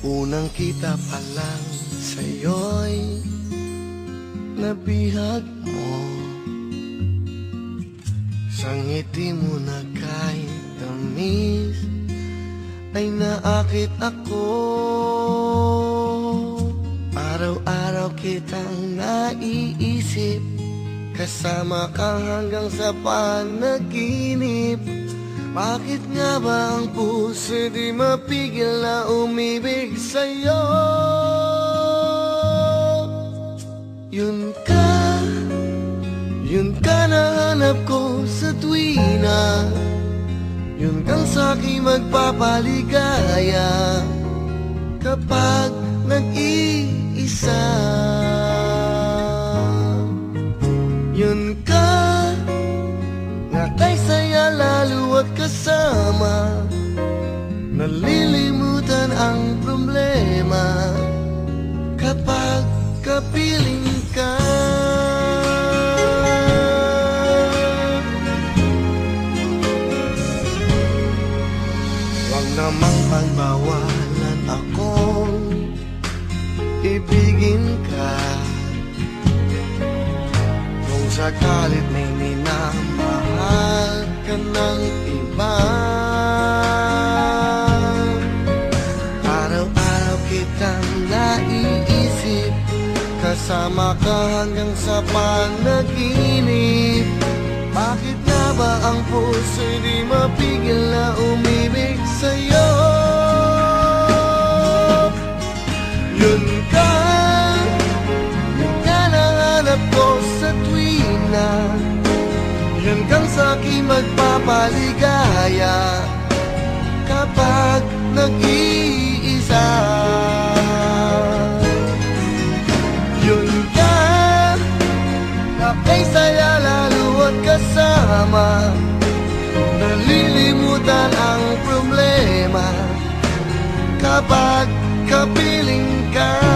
Unang kita pa lang sa'yo'y nabihag mo. Sa ngiti mo na kahit tamis ay naakit ako. Araw-araw kitang naiisip, kasama ka hanggang sa panaginip. Bakit nga ba ang puso di mapigil na umibig sa'yo? Yun ka na hanap ko sa tuwina. Yun kang sa'king magpapaligaya kapag nag-iisa. Yun ka na kay saya lalo at kasama, nalilimutan ang problema kapag kapiling ka. Huwag namang pagbawalan akong ibigin ka. Kung sakalit may minamahal ka ng iba, araw-araw kitang naiisip, kasama ka hanggang sa panaginip. Bakit nga ba ang puso di mapigil na umibig sa'yo? Yun ka na hanap ko sa tuwina. Yun kang sa'king magpapaligaya kapag nag-iisa. Yun ka na kay saya lalo at kasama, nalilimutan ang problema kapag kapiling ka.